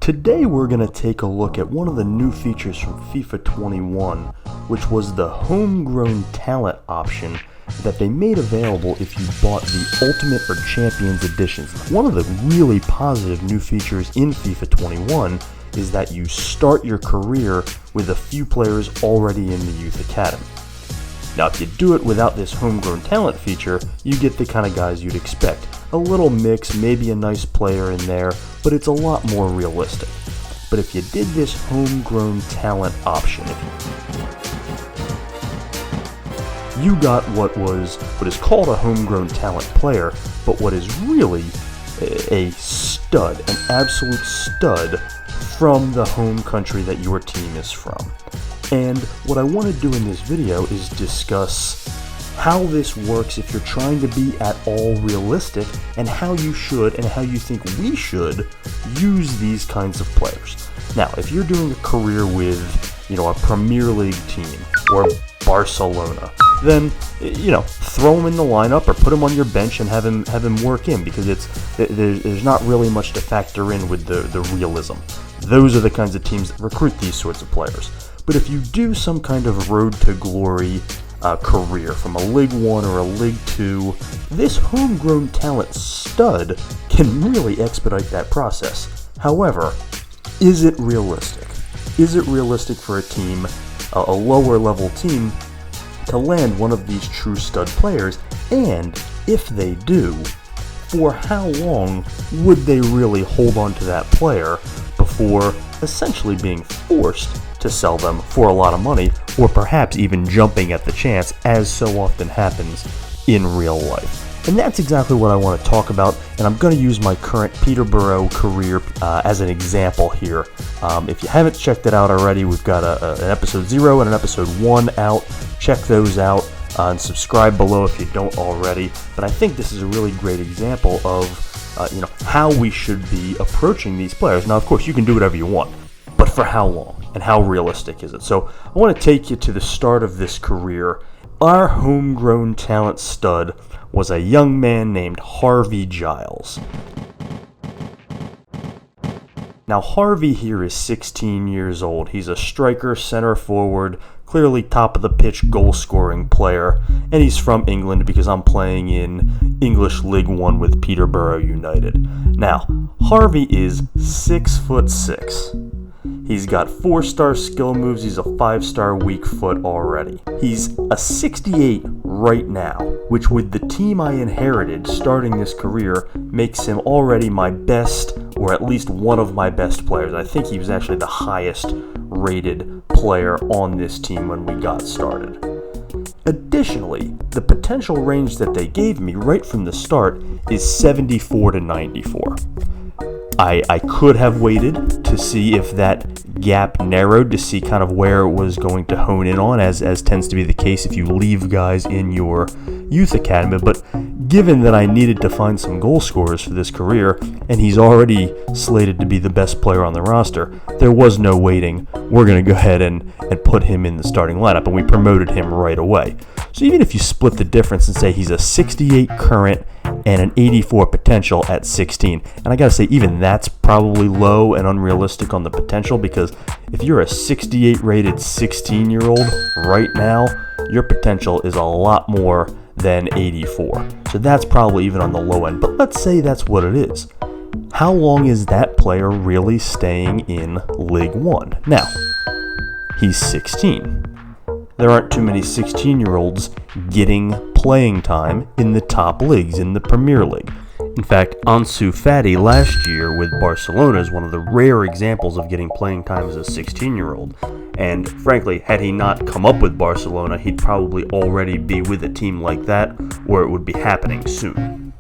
Today we're going to take a look at one of the new features from FIFA 21, which was the Homegrown Talent option that they made available if you bought the Ultimate or Champions Editions. One of the really positive new features in FIFA 21 is that you start your career with a few players already in the Youth Academy. Now, if you do it without this Homegrown Talent feature, you get the kind of guys you'd expect. A little mix, maybe a nice player in there, but it's a lot more realistic. But if you did this Homegrown Talent option, you got what is called a Homegrown Talent player, but what is really a stud, an absolute stud from the home country that your team is from. And what I want to do in this video is discuss how this works if you're trying to be at all realistic, and how you should and how you think we should use these kinds of players. Now, if you're doing a career with, a Premier League team or Barcelona, then, throw him in the lineup or put him on your bench and have him work in, because there's not really much to factor in with the realism. Those are the kinds of teams that recruit these sorts of players. But if you do some kind of road to glory career from a League 1 or a League 2, this Homegrown Talent stud can really expedite that process. However, is it realistic? Is it realistic for a team, a lower level team, to land one of these true stud players? And if they do, for how long would they really hold on to that player before essentially being forced to sell them for a lot of money, or perhaps even jumping at the chance, as so often happens in real life? And that's exactly what I want to talk about, and I'm going to use my current Peterborough career as an example here. If you haven't checked it out already, we've got an episode 0 and an episode 1 out. Check those out and subscribe below if you don't already. But I think this is a really great example of how we should be approaching these players. Now, of course, you can do whatever you want, but for how long and how realistic is it? So I want to take you to the start of this career. Our Homegrown Talent stud was a young man named Harvey Giles. Now, Harvey here is 16 years old. He's a striker, center forward, clearly top of the pitch goal scoring player, and he's from England because I'm playing in English League 1 with Peterborough United. Now, Harvey is 6'6". He's got 4-star skill moves. He's a 5-star weak foot already. He's a 68 right now, which with the team I inherited starting this career makes him already my best, or at least one of my best players. I think he was actually the highest rated player on this team when we got started. Additionally, the potential range that they gave me right from the start is 74 to 94. I could have waited to see if that gap narrowed, to see kind of where it was going to hone in on, as tends to be the case if you leave guys in your youth academy. But given that I needed to find some goal scorers for this career, and he's already slated to be the best player on the roster, there was no waiting. We're going to go ahead and put him in the starting lineup, and we promoted him right away. So even if you split the difference and say he's a 68 current and an 84 potential at 16, and I gotta say, even that's probably low and unrealistic on the potential, because if you're a 68 rated 16-year-old right now, your potential is a lot more than 84. So that's probably even on the low end, but let's say that's what it is. How long is that player really staying in League 1? Now, he's 16. There aren't too many 16-year-olds getting playing time in the top leagues, in the Premier League. In fact, Ansu Fati last year with Barcelona is one of the rare examples of getting playing time as a 16-year-old. And frankly, had he not come up with Barcelona, he'd probably already be with a team like that, or it would be happening soon.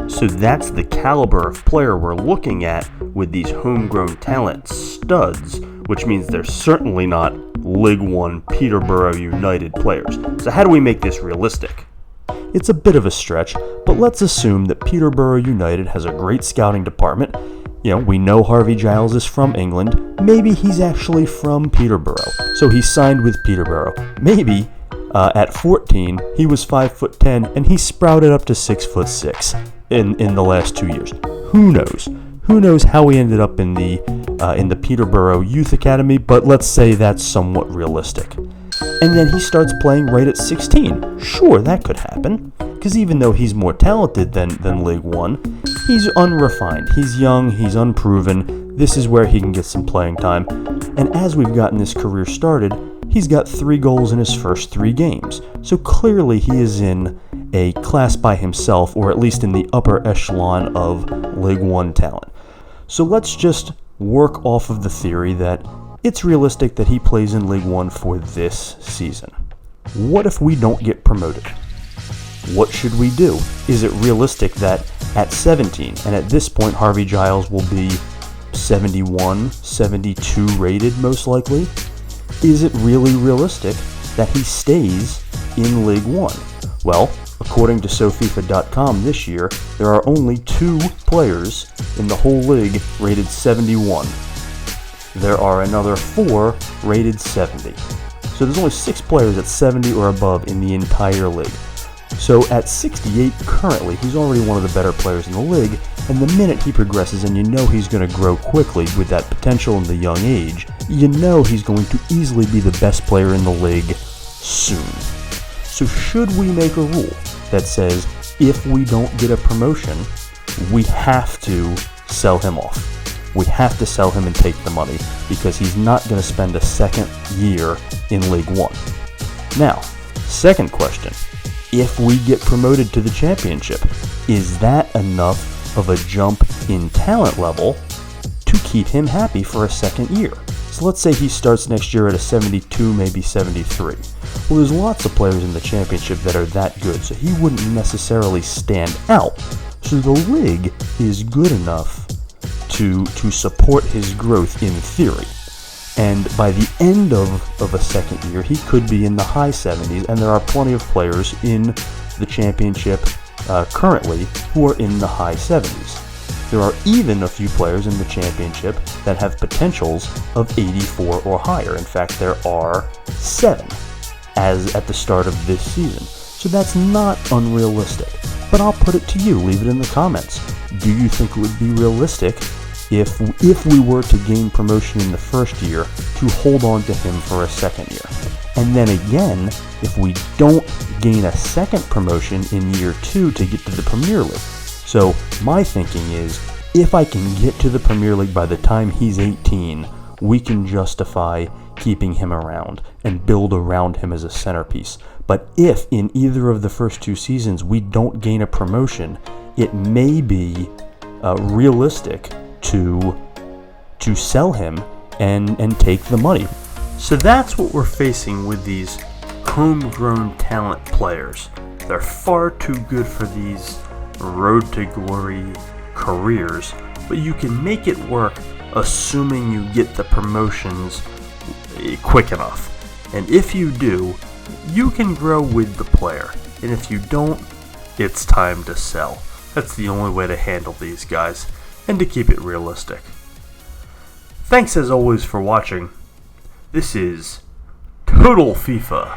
So that's the caliber of player we're looking at with these Homegrown Talent studs, which means they're certainly not League 1 Peterborough United players. So how do we make this realistic? It's a bit of a stretch, but let's assume that Peterborough United has a great scouting department. We know Harvey Giles is from England. Maybe he's actually from Peterborough, so he signed with Peterborough. Maybe at 14 he was 5'10", and he sprouted up to 6'6" in the last 2 years. Who knows? Who knows how he ended up in the Peterborough Youth Academy, but let's say that's somewhat realistic. And then he starts playing right at 16. Sure, that could happen, because even though he's more talented than League One, he's unrefined, he's young, he's unproven. This is where he can get some playing time. And as we've gotten this career started, he's got 3 goals in his first 3 games. So clearly he is in a class by himself, or at least in the upper echelon of League One talent. So let's just work off of the theory that it's realistic that he plays in League One for this season. What if we don't get promoted? What should we do? Is it realistic that at 17, and at this point Harvey Giles will be 71, 72 rated most likely? Is it really realistic that he stays in League One? Well, according to SoFIFA.com this year, there are only 2 players in the whole league rated 71. There are another 4 rated 70. So there's only 6 players at 70 or above in the entire league. So at 68 currently, he's already one of the better players in the league, and the minute he progresses, and you know he's going to grow quickly with that potential in the young age, you know he's going to easily be the best player in the league soon. So should we make a rule that says if we don't get a promotion, we have to sell him off? We have to sell him and take the money because he's not going to spend a second year in League One. Now, second question. If we get promoted to the championship, is that enough of a jump in talent level to keep him happy for a second year? So let's say he starts next year at a 72, maybe 73. Well, there's lots of players in the championship that are that good, so he wouldn't necessarily stand out. So the league is good enough to support his growth in theory. And by the end of a second year, he could be in the high 70s, and there are plenty of players in the championship currently who are in the high 70s. There are even a few players in the championship that have potentials of 84 or higher. In fact, there are 7 as at the start of this season. So that's not unrealistic. But I'll put it to you, leave it in the comments. Do you think it would be realistic if we were to gain promotion in the first year to hold on to him for a second year? And then again, if we don't gain a second promotion in year 2 to get to the Premier League. So my thinking is, if I can get to the Premier League by the time he's 18, we can justify keeping him around and build around him as a centerpiece. But if in either of the first 2 seasons we don't gain a promotion, it may be realistic to sell him and take the money. So that's what we're facing with these homegrown talent players. They're far too good for these road to glory careers, but you can make it work assuming you get the promotions quick enough. And if you do, you can grow with the player. And if you don't, it's time to sell. That's the only way to handle these guys, and to keep it realistic. Thanks as always for watching. This is Total FIFA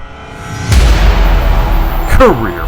Career